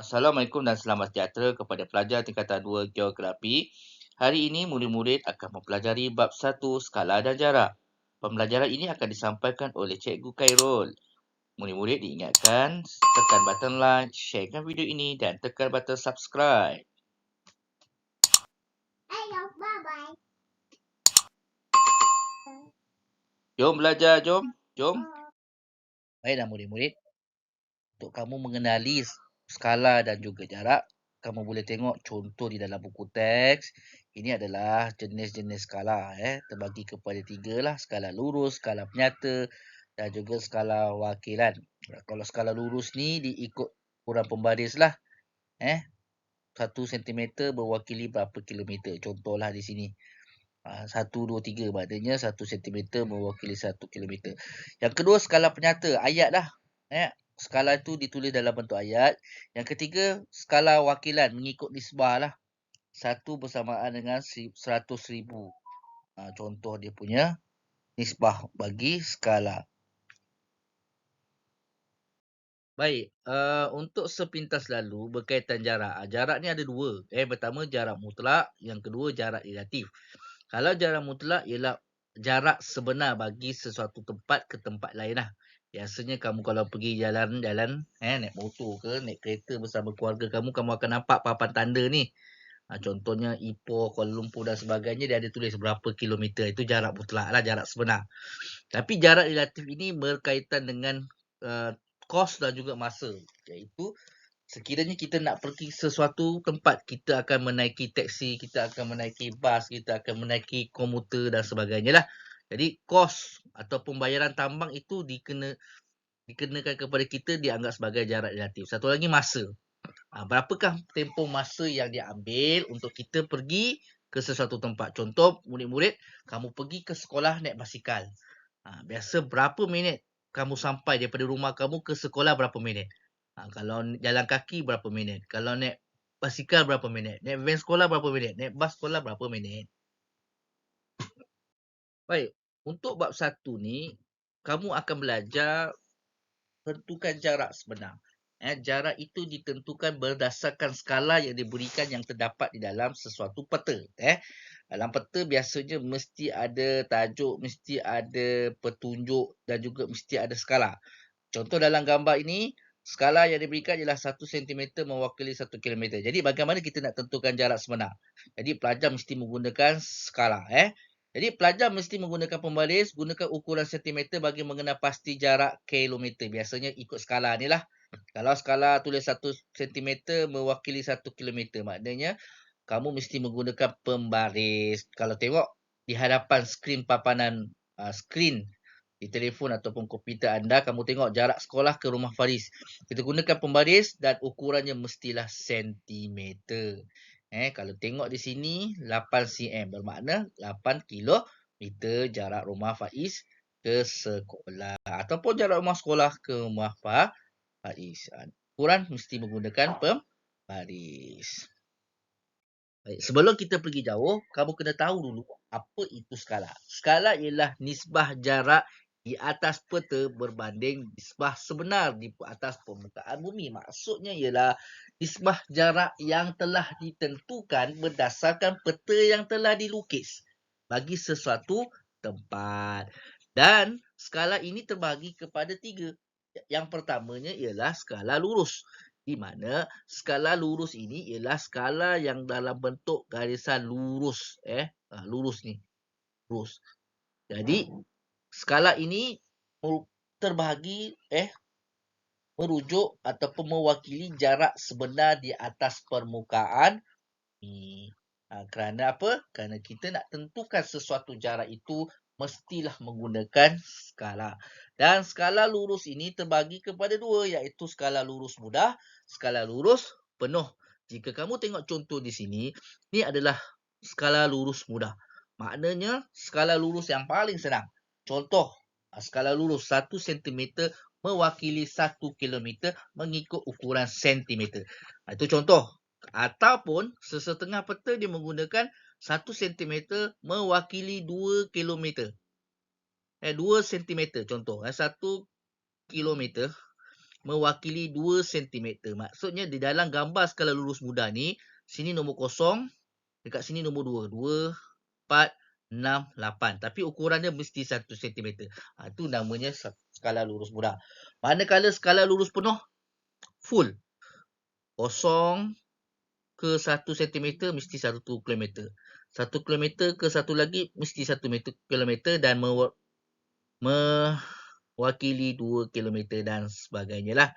Assalamualaikum dan selamat sejahtera kepada pelajar tingkatan 2 Geografi. Hari ini murid-murid akan mempelajari bab 1 skala dan jarak. Pembelajaran ini akan disampaikan oleh Cikgu Khairul. Murid-murid diingatkan tekan button like, sharekan video ini dan tekan button subscribe. Bye-bye. Jom belajar, jom. Baiklah murid-murid. Untuk kamu mengenali skala dan juga jarak, kamu boleh tengok contoh di dalam buku teks. Ini adalah jenis-jenis skala. Terbagi kepada 3 lah. Skala lurus, skala penyata dan juga skala wakilan. Kalau skala lurus ni diikut ukuran pembaris lah. 1 cm mewakili berapa kilometer. Contohlah di sini. 1, 2, 3. Maknanya 1 cm mewakili 1 kilometer. Yang kedua skala penyata. Ayat lah. Skala itu ditulis dalam bentuk ayat. Yang ketiga, skala wakilan mengikut nisbah lah. 1 bersamaan dengan 100,000. Contoh dia punya nisbah bagi skala. Baik, untuk sepintas lalu berkaitan jarak. Jarak ni ada 2. Pertama jarak mutlak, yang kedua jarak relatif. Kalau jarak mutlak ialah jarak sebenar bagi sesuatu tempat ke tempat lain lah. Biasanya kamu kalau pergi jalan-jalan, naik motor ke, naik kereta bersama keluarga kamu akan nampak papan tanda ni. Contohnya Ipoh, Kuala Lumpur dan sebagainya, dia ada tulis berapa kilometer. Itu jarak mutlak lah, jarak sebenar. Tapi jarak relatif ini berkaitan dengan kos dan juga masa. Iaitu sekiranya kita nak pergi sesuatu tempat, kita akan menaiki teksi, kita akan menaiki bas, kita akan menaiki komuter dan sebagainya lah. Jadi kos atau pembayaran tambang itu dikenakan kepada kita, dianggap sebagai jarak relatif. Satu lagi masa. Berapakah tempoh masa yang diambil untuk kita pergi ke sesuatu tempat. Contoh murid-murid, kamu pergi ke sekolah naik basikal. Biasa berapa minit kamu sampai daripada rumah kamu ke sekolah, berapa minit. Kalau jalan kaki berapa minit. Kalau naik basikal berapa minit. Naik van sekolah berapa minit. Naik bas sekolah berapa minit. Baik, untuk bab 1 ni, kamu akan belajar tentukan jarak sebenar. Jarak itu ditentukan berdasarkan skala yang diberikan yang terdapat di dalam sesuatu peta. Dalam peta biasanya mesti ada tajuk, mesti ada petunjuk dan juga mesti ada skala. Contoh dalam gambar ini, skala yang diberikan ialah 1 cm mewakili 1 km. Jadi bagaimana kita nak tentukan jarak sebenar? Jadi pelajar mesti menggunakan skala. Jadi pelajar mesti menggunakan pembaris, gunakan ukuran cm bagi mengenal pasti jarak kilometer. Biasanya ikut skala ni lah. Kalau skala tulis 1 cm mewakili 1 km, maknanya kamu mesti menggunakan pembaris. Kalau tengok di hadapan skrin papanan skrin di telefon ataupun komputer anda, kamu tengok jarak sekolah ke rumah Faris. Kita gunakan pembaris dan ukurannya mestilah sentimeter. Kalau tengok di sini 8 cm bermakna 8 kilometer jarak rumah Faiz ke sekolah ataupun jarak rumah sekolah ke rumah Faiz. Ukuran mesti menggunakan pembaris. Baik, sebelum kita pergi jauh, kamu kena tahu dulu apa itu skala. Skala ialah nisbah jarak di atas peta berbanding nisbah sebenar di atas permukaan bumi. Maksudnya ialah nisbah jarak yang telah ditentukan berdasarkan peta yang telah dilukis bagi sesuatu tempat. Dan skala ini terbagi kepada 3. Yang pertamanya ialah skala lurus, di mana skala lurus ini ialah skala yang dalam bentuk garisan lurus. Lurus ni. Lurus. Jadi skala ini terbahagi merujuk ataupun mewakili jarak sebenar di atas permukaan bumi. Kerana apa? Kerana kita nak tentukan sesuatu jarak itu mestilah menggunakan skala. Dan skala lurus ini terbagi kepada 2, iaitu skala lurus mudah, skala lurus penuh. Jika kamu tengok contoh di sini, ini adalah skala lurus mudah. Maknanya skala lurus yang paling senang. Contoh, skala lurus 1 cm mewakili 1 km mengikut ukuran cm. Itu contoh. Ataupun sesetengah peta dia menggunakan 1 cm mewakili 2 km. 2 cm contoh. 1 km mewakili 2 cm. Maksudnya di dalam gambar skala lurus mudah ni, sini nombor kosong, dekat sini nombor 2. 2, 4, 6, 8. Tapi ukuran dia mesti 1 cm. Itu namanya skala lurus mudah. Manakala skala lurus penuh, full. Kosong ke 1 cm mesti 1 km. 1 km ke satu lagi mesti 1 km dan mewakili 2 km dan sebagainya lah.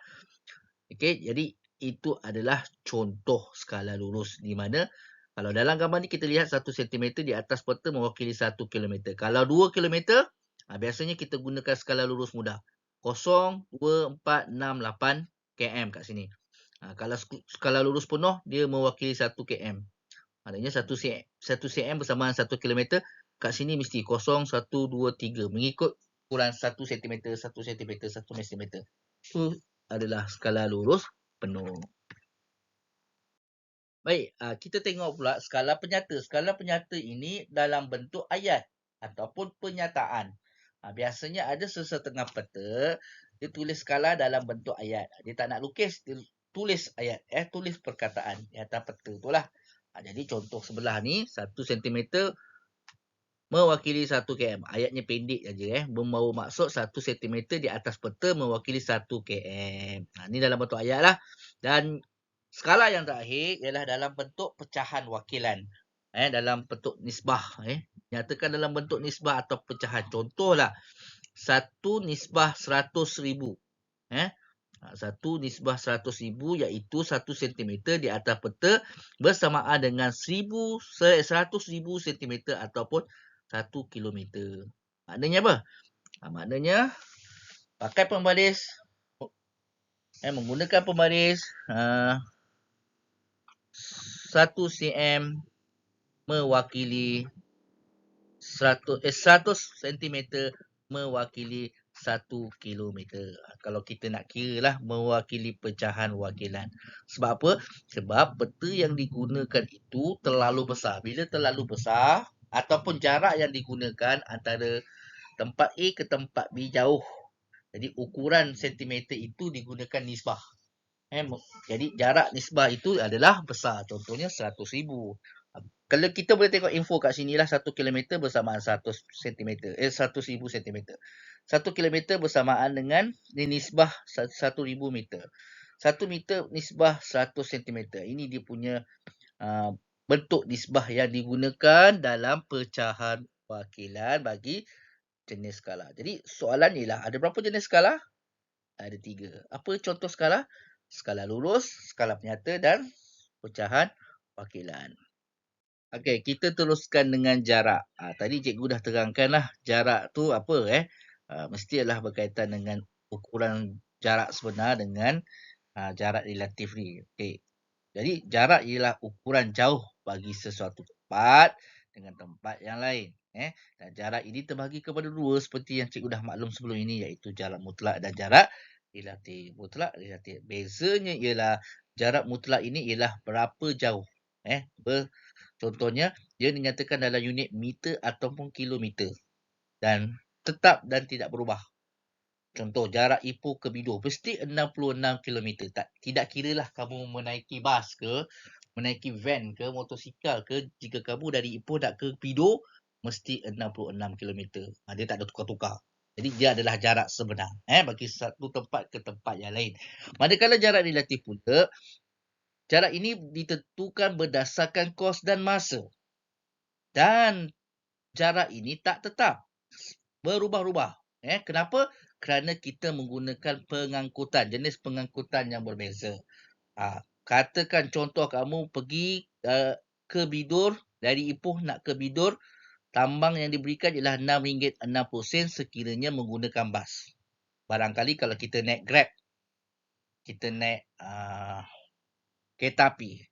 Okey, jadi itu adalah contoh skala lurus di mana kalau dalam gambar ni kita lihat 1 cm di atas peta mewakili 1 km. Kalau 2 km, biasanya kita gunakan skala lurus mudah. 0, 2, 4, 6, 8 km kat sini. Kalau skala lurus penuh, dia mewakili 1 km. Maknanya 1 cm bersamaan 1 km. Kat sini mesti 0, 1, 2, 3. Mengikut ukuran 1 cm, 1 cm, 1 cm. Itu adalah skala lurus penuh. Baik, kita tengok pula skala penyata. Skala penyata ini dalam bentuk ayat ataupun penyataan. Biasanya ada sesetengah peta, dia tulis skala dalam bentuk ayat. Dia tak nak lukis, dia tulis ayat. Tulis perkataan di atas peta tu lah. Jadi contoh sebelah ni, 1 cm mewakili 1 km. Ayatnya pendek saja. Membawa maksud 1 cm di atas peta mewakili 1 km. Ini dalam bentuk ayat lah. Dan skala yang terakhir ialah dalam bentuk pecahan wakilan. Dalam bentuk nisbah. Nyatakan dalam bentuk nisbah atau pecahan. Contohlah, 1 nisbah 100,000. 1 nisbah 100,000 iaitu 1 cm di atas peta bersamaan dengan 100,000 cm ataupun 1 kilometer. Maknanya apa? Maknanya pakai pembaris. Menggunakan pembaris 1 cm mewakili 100 cm mewakili 1 kilometer. Kalau kita nak kira lah mewakili pecahan wakilan. Sebab apa? Sebab peta yang digunakan itu terlalu besar. Bila terlalu besar ataupun jarak yang digunakan antara tempat A ke tempat B jauh. Jadi ukuran sentimeter itu digunakan nisbah. Jadi jarak nisbah itu adalah besar. Contohnya 100,000. Kalau kita boleh tengok info kat sini lah 1 km bersamaan 100 cm. 1,000 cm. 1 km bersamaan dengan nisbah 1,000 meter. 1 meter nisbah 100 cm. Ini dia punya bentuk nisbah yang digunakan dalam pecahan wakilan bagi jenis skala. Jadi soalan ni lah, ada berapa jenis skala? Ada 3. Apa contoh skala? Skala lurus, skala penyata dan pecahan wakilan. Okey, kita teruskan dengan jarak. Tadi cikgu dah terangkan lah jarak tu apa mesti adalah berkaitan dengan ukuran jarak sebenar dengan jarak relatif ni. Okey. Jadi jarak ialah ukuran jauh bagi sesuatu tempat dengan tempat yang lain. Dan jarak ini terbahagi kepada 2 seperti yang cikgu dah maklum sebelum ini iaitu jarak mutlak dan jarak relatif. Mutlak, relatif. Bezanya ialah jarak mutlak ini ialah berapa jauh. Contohnya, dia dinyatakan dalam unit meter ataupun kilometer. Dan tetap dan tidak berubah. Contoh, jarak Ipoh ke Bidor mesti 66 km. Tidak kiralah kamu menaiki bas ke, menaiki van ke, motosikal ke. Jika kamu dari Ipoh nak ke Bidor, mesti 66 km. Dia tak ada tukar-tukar. Jadi, dia adalah jarak sebenar. Bagi satu tempat ke tempat yang lain. Manakala jarak relatif pula, jarak ini ditentukan berdasarkan kos dan masa. Dan jarak ini tak tetap. Berubah-ubah. Kenapa? Kerana kita menggunakan pengangkutan, jenis pengangkutan yang berbeza. Katakan contoh kamu pergi ke Bidor, dari Ipoh nak ke Bidor, tambang yang diberikan ialah RM6.60 sekiranya menggunakan bas. Barangkali kalau kita naik Grab, kita naik kereta api,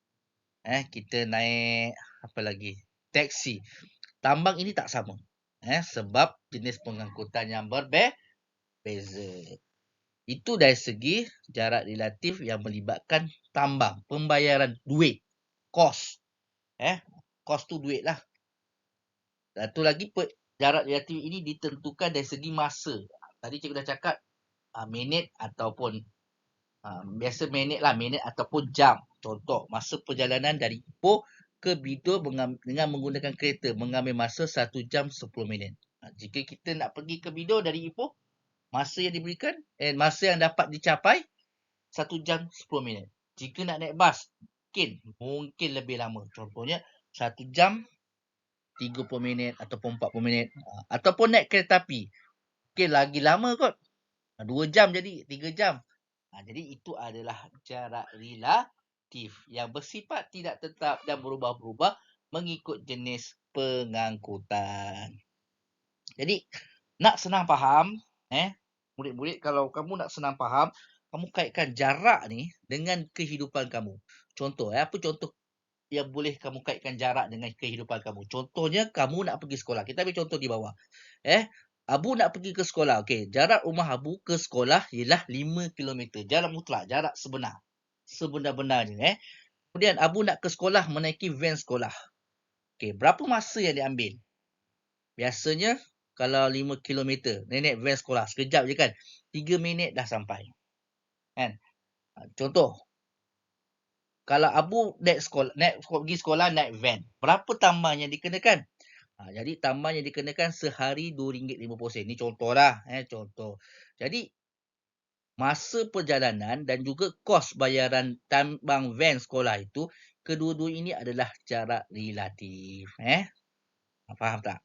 kita naik apa lagi? Taksi. Tambang ini tak sama. Sebab jenis pengangkutan yang berbeza. Itu dari segi jarak relatif yang melibatkan tambang, pembayaran duit, kos. Kos tu duit lah. Satu lagi jarak relatif ini ditentukan dari segi masa. Tadi cikgu dah cakap minit ataupun Biasa minit lah, minit ataupun jam. Contoh, masa perjalanan dari Ipoh ke Bidor dengan menggunakan kereta mengambil masa 1 jam 10 minit. Jika kita nak pergi ke Bidor dari Ipoh, masa yang diberikan, masa yang dapat dicapai 1 jam 10 minit. Jika nak naik bas, mungkin lebih lama. Contohnya 1 jam 30 minit ataupun 40 minit. Ataupun naik kereta api. Mungkin lagi lama kot. 2 jam jadi 3 jam. Jadi itu adalah jarak relatif yang bersifat tidak tetap dan berubah-ubah mengikut jenis pengangkutan. Jadi nak senang faham, murid-murid, kalau kamu nak senang faham, kamu kaitkan jarak ni dengan kehidupan kamu. Contoh, apa contoh yang boleh kamu kaitkan jarak dengan kehidupan kamu? Contohnya, kamu nak pergi sekolah. Kita ambil contoh di bawah. Abu nak pergi ke sekolah. Okey, jarak rumah Abu ke sekolah ialah 5 kilometer. Jarak mutlak, jarak sebenar. Sebenar-benarnya. Kemudian Abu nak ke sekolah menaiki van sekolah. Okey, berapa masa yang diambil? Biasanya kalau 5 kilometer, naik van sekolah, sekejap je kan. 3 minit dah sampai. Kan? Contoh, kalau Abu naik pergi sekolah naik van, berapa tambang yang dikenakan? Jadi tambang yang dikenakan sehari RM2.50. Ni contohlah, contoh. Jadi masa perjalanan dan juga kos bayaran tambang van sekolah itu, kedua-dua ini adalah jarak relatif. Faham tak?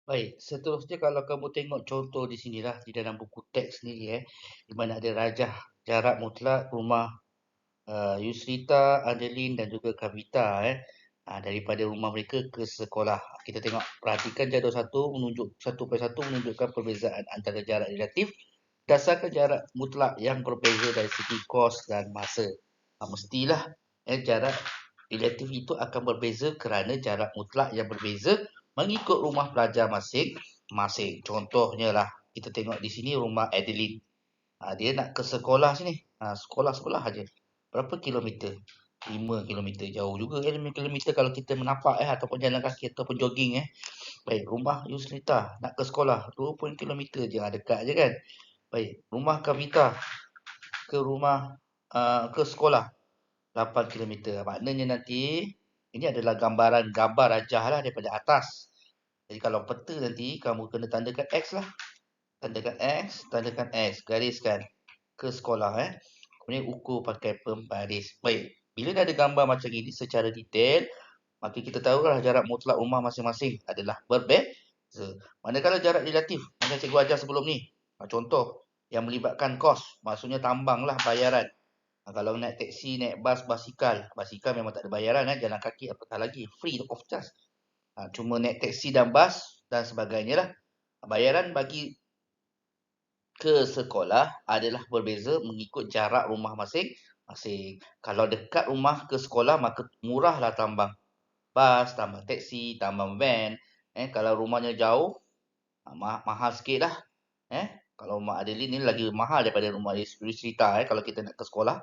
Baik, seterusnya kalau kamu tengok contoh di sinilah di dalam buku teks ni, di mana ada rajah jarak mutlak rumah Yusrita, Adeline dan juga Kavita daripada rumah mereka ke sekolah. Kita tengok, perhatikan jadual satu menunjuk 1/1 menunjukkan perbezaan antara jarak relatif berdasarkan jarak mutlak yang berbeza dari segi kos dan masa. Mestilah jarak relatif itu akan berbeza kerana jarak mutlak yang berbeza mengikut rumah pelajar masing-masing. Contohnya lah, kita tengok di sini rumah Adeline. Dia nak ke sekolah sini. Sekolah-sekolah aja. Berapa kilometer? 5 kilometer. Jauh juga 5 kilometer kalau kita menapak ataupun jalan kaki ataupun jogging. Baik, rumah Yusrita nak ke sekolah 20 kilometer je. Dekat je kan. Baik, rumah Kavita ke rumah ke sekolah 8 kilometer. Maknanya nanti ini adalah gambar rajah lah daripada atas. Jadi kalau peta nanti kamu kena tandakan X lah. Tandakan X, gariskan ke sekolah. Kemudian ukur pakai pembaris. Baik, bila dah ada gambar macam ini secara detail, maka kita tahulah jarak mutlak rumah masing-masing adalah berbeza. Manakala jarak relatif, macam cikgu ajar sebelum ni. Contoh, yang melibatkan kos, maksudnya tambang lah bayaran. Kalau naik teksi, naik bas, basikal memang tak ada bayaran. Jalan kaki apatah lagi, free of charge. Cuma naik teksi dan bas dan sebagainya lah. Bayaran bagi ke sekolah adalah berbeza mengikut jarak rumah masing-masing. Kalau dekat rumah ke sekolah, maka murahlah tambang bas, tambang teksi, tambang van. Kalau rumahnya jauh, mahal sikit lah. Kalau rumah Adeline ni lagi mahal daripada rumah Yusrita. Kalau kita nak ke sekolah,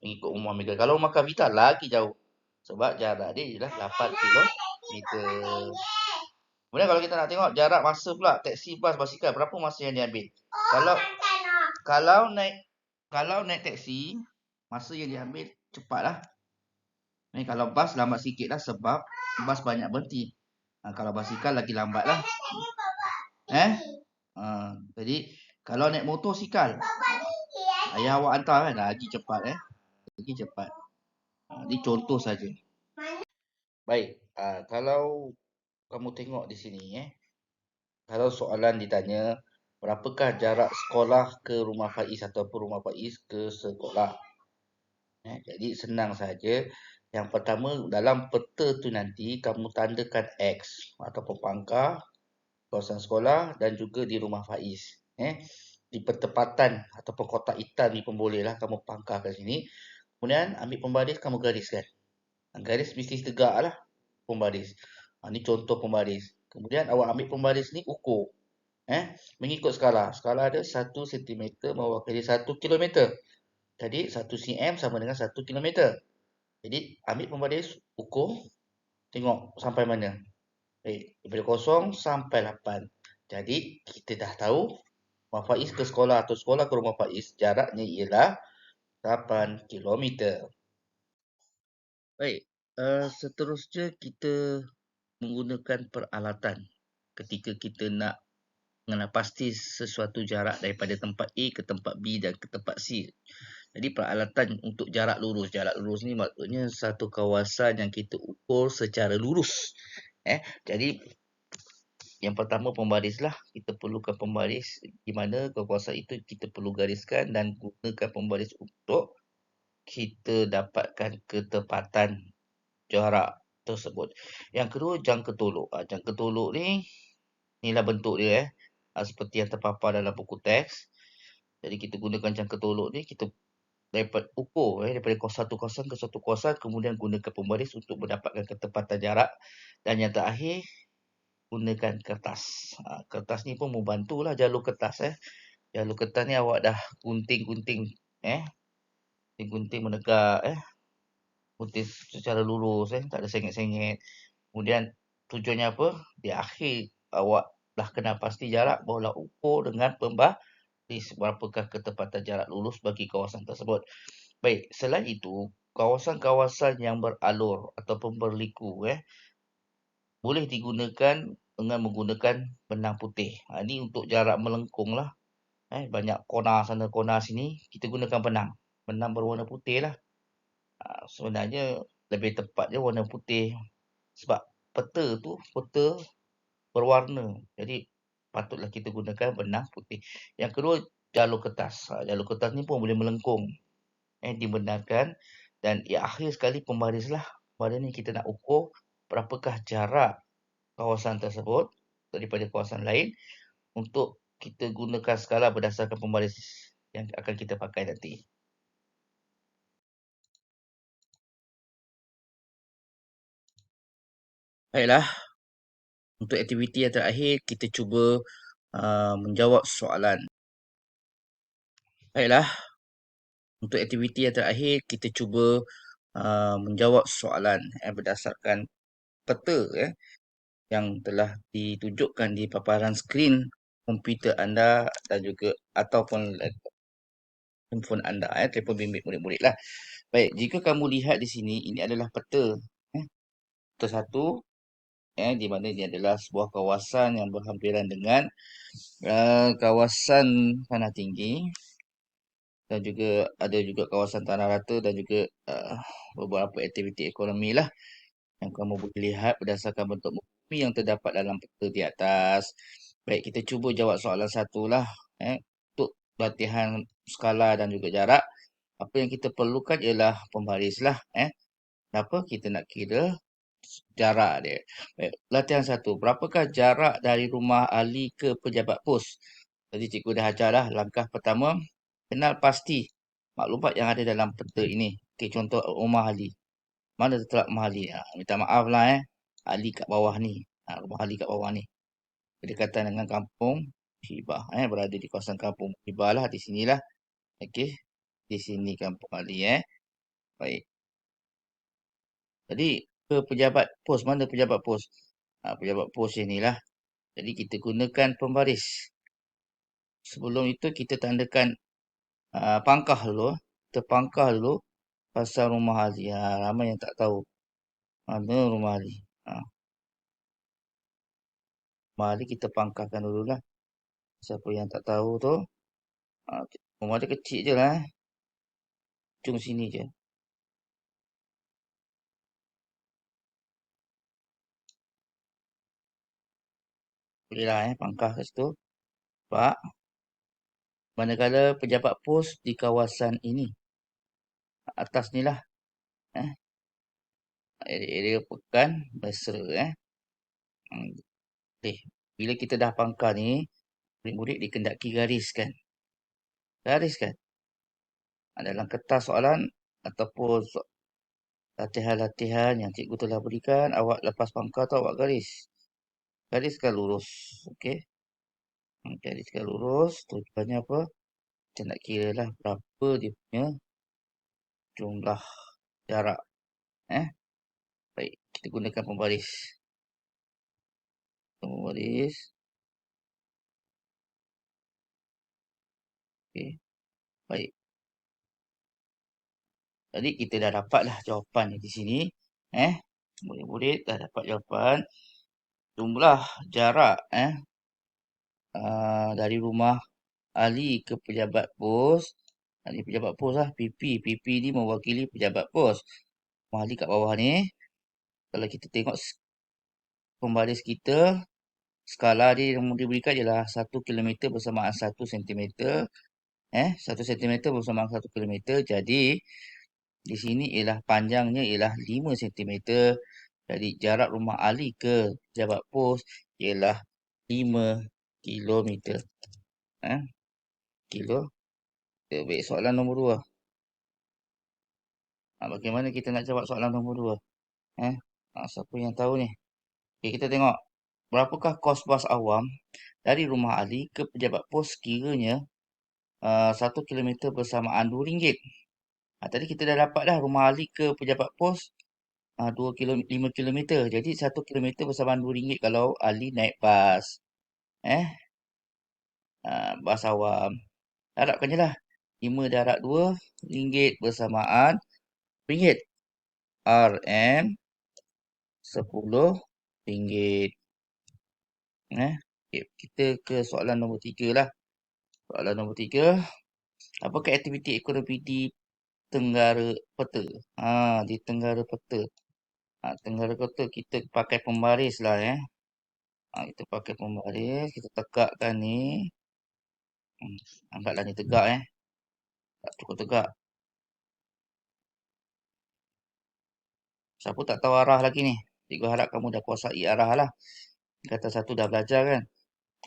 mengikut rumah mereka. Kalau rumah Kavita lagi jauh. Sebab jarak dia ialah 8 kilometer. Kemudian kalau kita nak tengok jarak masa pula, teksi, bas, basikal, berapa masa yang diambil? Kalau naik teksi, masa yang diambil cepatlah. Kalau bas lambat sikit lah sebab bas banyak berhenti. Kalau basikal lagi lambat lah. Jadi kalau naik motosikal, ayah awak hantar kan, lagi cepat. Lagi cepat. Ini contoh saja. Baik, kalau kamu tengok di sini, kalau soalan ditanya, berapakah jarak sekolah ke rumah Faiz ataupun rumah Faiz ke sekolah? Jadi senang saja. Yang pertama, dalam peta tu nanti kamu tandakan X ataupun pangkah kawasan sekolah dan juga di rumah Faiz. Di pertepatan ataupun kotak hitam ni pun bolehlah kamu pangkah kat sini. Kemudian ambil pembaris, kamu gariskan. Garis mesti tegak lah pembaris. Ni contoh pembaris. Kemudian awak ambil pembaris ni ukur. Mengikut skala. Skala ada 1 cm mewakili 1 km. Jadi 1 cm sama dengan 1 km. Jadi ambil pembaris, ukur, tengok sampai mana. Baik, daripada 0 sampai 8. Jadi kita dah tahu Rumah Faiz ke sekolah atau sekolah ke rumah Faiz, jaraknya ialah 8 kilometer. Baik, seterusnya kita menggunakan peralatan ketika kita nak mengenal pasti sesuatu jarak daripada tempat A ke tempat B dan ke tempat C. Jadi peralatan untuk jarak lurus. Jarak lurus ni maksudnya satu kawasan yang kita ukur secara lurus. Jadi yang pertama pembarislah. Kita perlukan pembaris di mana kawasan itu kita perlu gariskan dan gunakan pembaris untuk kita dapatkan ketepatan jarak tersebut. Yang kedua, jangka tolok. Jangka tolok ni, inilah bentuk dia seperti yang terpapar dalam buku teks. Jadi kita gunakan jangka tolok ni, kita dapat ukur daripada satu kawasan ke satu kawasan, kemudian gunakan pembaris untuk mendapatkan ketepatan jarak. Dan yang terakhir, gunakan kertas. Kertas ni pun membantulah jalur kertas. Jalur kertas ni awak dah gunting-gunting, gunting menegak, gunting secara lurus, tak ada sengit-sengit. Kemudian tujuannya apa? Di akhir awak dah kenal pasti jarak, barulah ukur dengan pembaris berapakah ketepatan jarak lurus bagi kawasan tersebut. Baik, selain itu, kawasan-kawasan yang beralur ataupun berliku boleh digunakan dengan menggunakan benang putih. Ini untuk jarak melengkung lah. Banyak kona sana, kona sini, kita gunakan benang. Benang berwarna putih lah. Sebenarnya lebih tepatnya warna putih. Sebab peta tu, peta berwarna. Jadi, patutlah kita gunakan benang putih. Yang kedua, jalur kertas. Jalur kertas ni pun boleh melengkung. Dibenarkan. Dan yang akhir sekali pembaris lah. Pada ni kita nak ukur berapakah jarak kawasan tersebut daripada kawasan lain untuk kita gunakan skala berdasarkan pembaris yang akan kita pakai nanti. Baiklah, untuk aktiviti yang terakhir kita cuba menjawab soalan. Baiklah, untuk aktiviti yang terakhir kita cuba menjawab soalan berdasarkan peta yang telah ditunjukkan di paparan skrin komputer anda dan juga ataupun handphone anda, telefon bimbit murid-murid lah. Baik, jika kamu lihat di sini, ini adalah peta. Peta satu, di mana ini adalah sebuah kawasan yang berhampiran dengan kawasan tanah tinggi dan juga ada juga kawasan tanah rata dan juga beberapa aktiviti ekonomi lah yang kamu boleh lihat berdasarkan bentuk bumi yang terdapat dalam peta di atas. Baik, kita cuba jawab soalan satu lah. Untuk latihan skala dan juga jarak, apa yang kita perlukan ialah pembaris lah. Kenapa? Kita nak kira jarak dia. Baik, latihan satu. Berapakah jarak dari rumah ahli ke pejabat pos? Jadi cikgu dah ajar dah. Langkah pertama, kenal pasti maklumat yang ada dalam peta ini. Okey, contoh rumah ahli. Mana terletak rumah ahli? Minta maaf lah ahli kat bawah ni. Rumah ahli kat bawah ni. Berdekatan dengan kampung Hibah. Berada di kawasan kampung Hibah lah. Di sinilah. Okey. Di sini kampung ahli. Baik. Jadi ke pejabat pos. Mana pejabat pos? Pejabat pos inilah. Jadi kita gunakan pembaris. Sebelum itu kita tandakan pangkah dulu. Kita pangkah dulu pasal rumah ahli. Ramai yang tak tahu. Mana rumah ahli. Rumah ahli kita pangkahkan dulu lah. Siapa yang tak tahu tu. Rumah dia kecil je lah. Ujung sini je. Boleh lah pangkah kat situ. Nampak? Manakala pejabat pos di kawasan ini. Atas ni lah. Area pekan mesra. Okay. Bila kita dah pangkal ni, murid-murid dikendaki gariskan. Gariskan. Dalam kertas soalan ataupun latihan-latihan yang cikgu telah berikan, awak lepas pangkal tu awak garis. Gariskan lurus. Okey. Gariskan lurus. Tujuannya apa? Kita nak kira lah berapa dia punya jumlah jarak. Baik, kita gunakan pembaris. Pembaris. Okey, baik. Jadi kita dah dapatlah jawapan di sini. Murid-murid dah dapat jawapan. Jumlah jarak dari rumah Ali ke pejabat pos. Ali pejabat pos lah, PP. PP ni mewakili pejabat pos. Rumah Ali kat bawah ni. Kalau kita tengok pembaris kita, skala dia yang diberikan ialah 1 kilometer bersamaan 1 sentimeter. 1 sentimeter bersamaan 1 kilometer. Jadi, di sini ialah panjangnya ialah 5 sentimeter. Jadi, jarak rumah Ali ke pejabat pos ialah 5 kilometer. Kilo. Baik, soalan nombor 2. Bagaimana kita nak jawab soalan nombor 2? Siapa yang tahu ni? Okay, kita tengok. Berapakah kos bas awam dari rumah Ali ke pejabat pos sekiranya 1 kilometer bersamaan RM2? Tadi kita dah dapat dah rumah Ali ke pejabat pos 5 kilometer. Jadi 1 kilometer bersamaan RM2 kalau Ali naik bas. Bas awam. Darabkan je lah. 5 darab 2, RM2 bersamaan RM1. RM RM10. Okay, kita ke soalan nombor 3 lah. Soalan nombor 3. Apakah aktiviti ekonomi di Tenggara Peta? Di Tenggara Peta. Tenggara Peta kita pakai pembaris lah kita pakai pembaris. Kita tegakkan ni. Angkatlah ni tegak Tak cukup tegak. Siapa tak tahu arah lagi ni? Cikgu harap kamu dah kuasai arah lah. Kata satu dah belajar kan?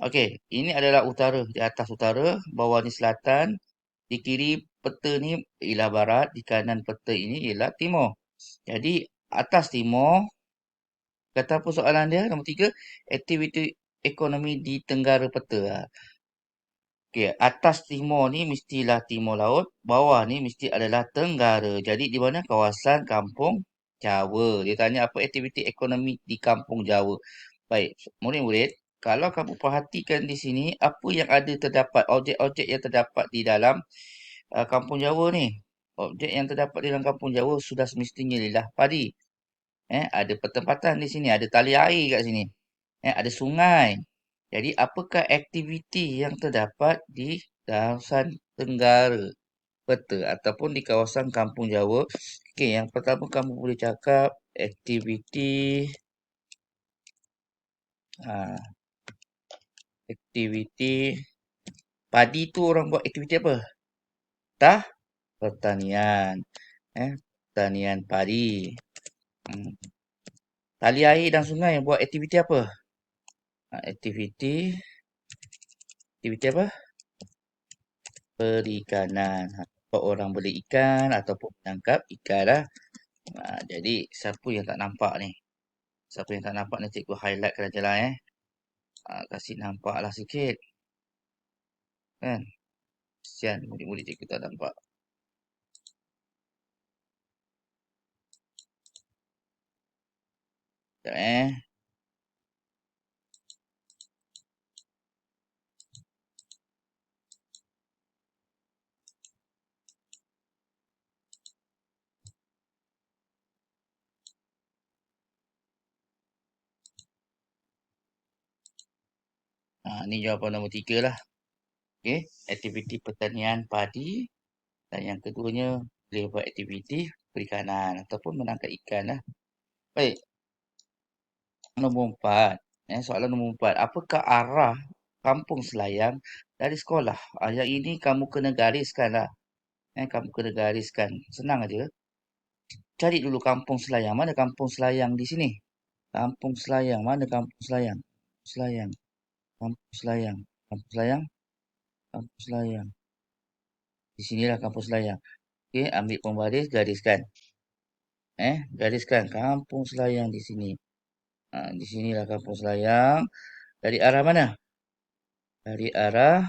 Okey, ini adalah utara. Di atas utara, bawah ni selatan. Di kiri peta ni ialah barat. Di kanan peta ini ialah timur. Jadi, atas timur, kata apa soalan dia? Nombor 3, aktiviti ekonomi di Tenggara Peta. Okey, atas timur ni mestilah timur laut. Bawah ni mesti adalah tenggara. Jadi, di mana kawasan kampung Jawa. Dia tanya apa aktiviti ekonomi di kampung Jawa. Baik, murid-murid. Kalau kamu perhatikan di sini, apa yang ada terdapat, objek-objek yang terdapat di dalam kampung Jawa ni. Objek yang terdapat di dalam kampung Jawa sudah semestinya ialah padi. Ada pertempatan di sini, ada tali air kat sini. Ada sungai. Jadi, apakah aktiviti yang terdapat di kawasan Tenggara Peta ataupun di kawasan kampung Jawa? Okey, yang pertama kamu boleh cakap aktiviti aktiviti padi tu orang buat aktiviti apa? Pertanian. Pertanian padi. Tali air dan sungai buat aktiviti apa? Aktiviti apa? Perikanan. Orang beli ikan ataupun menangkap ikan lah. Jadi, siapa yang tak nampak ni? Siapa yang tak nampak ni cikgu highlightkan je lah kasih nampak lah sikit. Kan? Kesian murid-murid cikgu tak nampak. Sekejap ni jawapan nombor 3 lah. Okey, aktiviti pertanian padi. Dan yang keduanya, boleh buat aktiviti perikanan ataupun menangkap ikan lah. Baik. Nombor 4. Soalan nombor 4. Apakah arah kampung Selayang dari sekolah? Yang ini kamu kena gariskan lah. Kamu kena gariskan. Senang aja. Cari dulu kampung Selayang. Mana kampung Selayang di sini? Kampung Selayang. Mana kampung Selayang? Selayang. Kampung Selayang. Kampung Selayang. Kampung Selayang. Di sinilah kampung Selayang. Okey, ambil pembaris, gariskan. Gariskan kampung Selayang di sini. Di sinilah kampung Selayang. Dari arah mana? Dari arah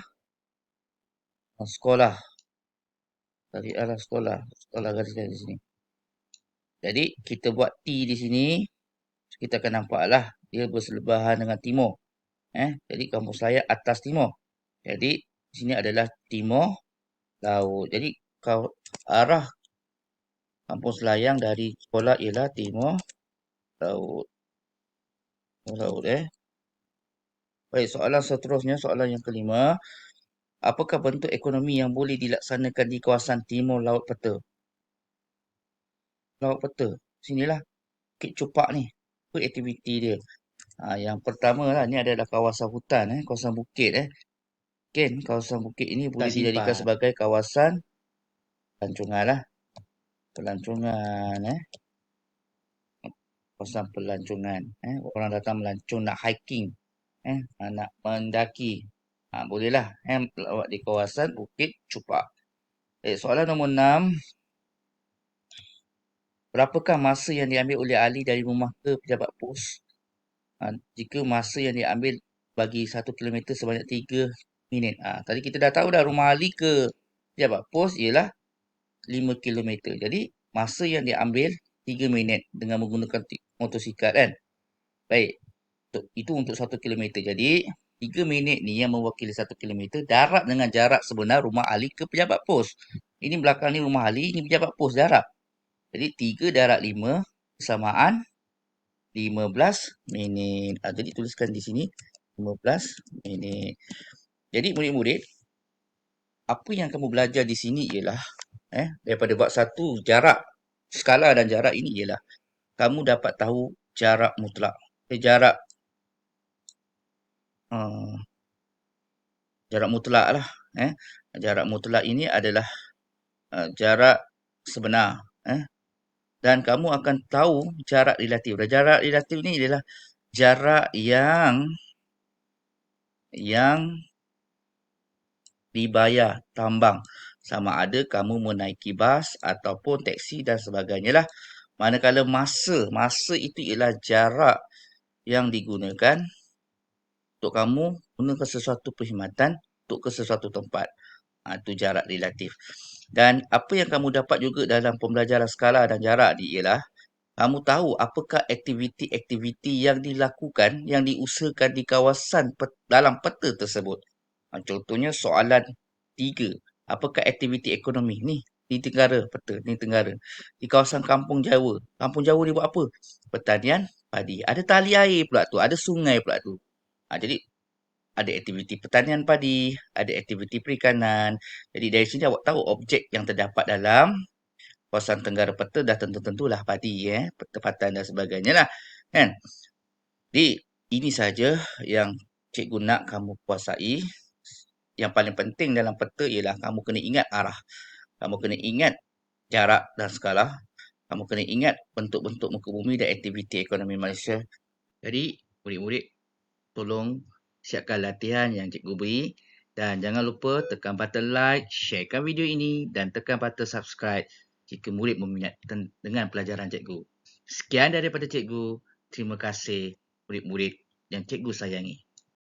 sekolah. Dari arah sekolah. Sekolah gariskan di sini. Jadi, kita buat T di sini. Kita akan nampaklah dia bersebelahan dengan timur. Jadi, kampung Selayang atas timur. Jadi, di sini adalah timur. laut. Jadi arah kampung Selayang dari sekolah ialah timur laut. Laut Baik, soalan seterusnya, soalan yang kelima. Apakah bentuk ekonomi yang boleh dilaksanakan di kawasan timur laut peta? Laut peta. Sinilah Bukit Cupak ni. Apa aktiviti dia? Yang pertama lah, ni adalah kawasan hutan, kawasan bukit. Kan, kawasan bukit ini boleh dijadikan sebagai kawasan pelancongan lah. Pelancongan, kawasan pelancongan. Orang datang melancong, nak hiking, nak mendaki. Bolehlah, lawat di kawasan Bukit Cupak. Soalan nombor 6. Berapakah masa yang diambil oleh ahli dari rumah ke pejabat pos? Jika masa yang diambil bagi 1 kilometer sebanyak 3 minit. Tadi kita dah tahu dah rumah ahli ke pejabat pos ialah 5 kilometer. Jadi masa yang diambil 3 minit dengan menggunakan motosikal kan. Baik. Itu untuk 1 kilometer. Jadi 3 minit ni yang mewakili 1 kilometer darab dengan jarak sebenar rumah ahli ke pejabat pos. Ini belakang ni rumah ahli, ini pejabat pos darab. Jadi 3 darab 5 bersamaan 15 minit. Jadi tuliskan di sini 15 minit. Jadi murid-murid, apa yang kamu belajar di sini ialah daripada bab 1 jarak, skala dan jarak ini ialah kamu dapat tahu jarak mutlak. Jarak mutlak lah. Jarak mutlak ini adalah jarak sebenar. Dan kamu akan tahu jarak relatif. Dan jarak relatif ini adalah jarak yang dibayar tambang. Sama ada kamu menaiki bas ataupun teksi dan sebagainya lah. Manakala masa itu ialah jarak yang digunakan untuk kamu gunakan sesuatu perkhidmatan untuk ke sesuatu tempat. Itu jarak relatif. Dan apa yang kamu dapat juga dalam pembelajaran skala dan jarak ni ialah kamu tahu apakah aktiviti-aktiviti yang dilakukan, yang diusahakan di kawasan dalam peta tersebut. Contohnya soalan 3. Apakah aktiviti ekonomi ni di negara peta, ni negara. Di kawasan Kampung Jawa. Kampung Jawa ni buat apa? Pertanian padi. Ada tali air pula tu, ada sungai pula tu. Jadi ada aktiviti pertanian padi, ada aktiviti perikanan. Jadi dari sini awak tahu objek yang terdapat dalam kawasan Tenggara Peta dah tentu-tentulah padi, pertempatan dan sebagainya lah. Kan? Jadi ini saja yang cikgu nak kamu kuasai. Yang paling penting dalam peta ialah kamu kena ingat arah. Kamu kena ingat jarak dan skala. Kamu kena ingat bentuk-bentuk muka bumi dan aktiviti ekonomi Malaysia. Jadi murid-murid tolong siapkan latihan yang cikgu beri. Dan jangan lupa tekan button like, sharekan video ini dan tekan button subscribe jika murid berminat dengan pelajaran cikgu. Sekian daripada cikgu. Terima kasih murid-murid yang cikgu sayangi.